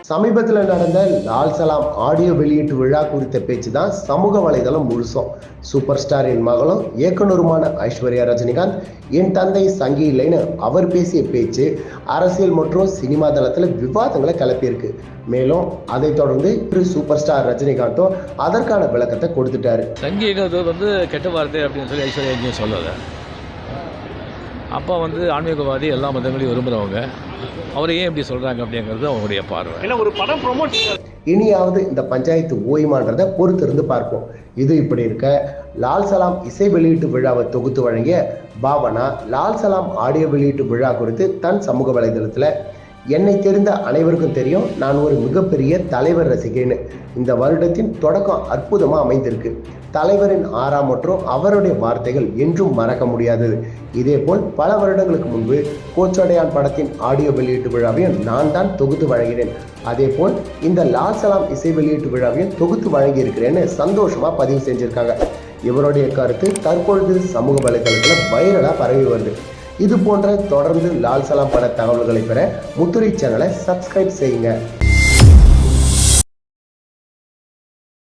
சமீபத்தில் நடந்த லால் சலாம் ஆடியோ வெளியீட்டு விழா குறித்த பேச்சு தான் சமூக வலைதளம் முழுசும். சூப்பர் ஸ்டாரின் மகளும் இயக்குனருமான ஐஸ்வர்யா ரஜினிகாந்த் என் தந்தை சங்கி இல்லைன்னு அவர் பேசிய பேச்சு அரசியல் மற்றும் சினிமா தளத்தில் விவாதங்களை கிளப்பியிருக்கு. மேலும் அதை தொடர்ந்து சூப்பர் ஸ்டார் ரஜினிகாந்தும் அதற்கான விளக்கத்தை கொடுத்துட்டாரு. சங்கிங்கிறது கெட்ட வார்த்தை அப்படின்னு சொல்லி ஐஸ்வர்யா எங்கேயும் சொல்லலை. அப்பா ஆன்மீகவாதி, எல்லா மதங்களையும் விரும்புகிறவங்க. அவரை ஏன் இப்படி சொல்கிறாங்க அப்படிங்கிறது அவங்களுடைய பார்வை. இல்லை, ஒரு படம் ப்ரொமோட் இனியாவது இந்த பஞ்சாயத்து ஓய்மான்றதை பொறுத்திருந்து பார்ப்போம். இது இப்படி இருக்க, லால் சலாம் இசை வெளியீட்டு விழாவை தொகுத்து வழங்கிய பாவனா லால் சலாம் ஆடியோ வெளியீட்டு விழா குறித்து தன் சமூக வலைதளத்தில், என்னை தெரிந்த அனைவருக்கும் தெரியும், நான் ஒரு மிகப்பெரிய தலைவர் ரசிகேன்னு. இந்த வருடத்தின் தொடக்கம் அற்புதமாக அமைந்திருக்கு. தலைவரின் ஆறா மற்றும் அவருடைய வார்த்தைகள் என்றும் மறக்க முடியாதது. இதேபோல் பல வருடங்களுக்கு முன்பு கோச்சடையான் படத்தின் ஆடியோ வெளியீட்டு விழாவையும் நான் தான் தொகுத்து வழங்கினேன். அதேபோல் இந்த லால் சலாம் இசை வெளியீட்டு விழாவையும் தொகுத்து வழங்கி இருக்கிறேன்னு சந்தோஷமா பதிவு செஞ்சிருக்காங்க. இவருடைய கருத்து தற்பொழுது சமூக வலைதளத்தில் வைரலாக பரவி வருது. இது போன்ற தொடர்ந்து லால் சலாம் பட தகவல்களை பெற முத்துரை சேனலை சப்ஸ்கிரைப் செய்யுங்க.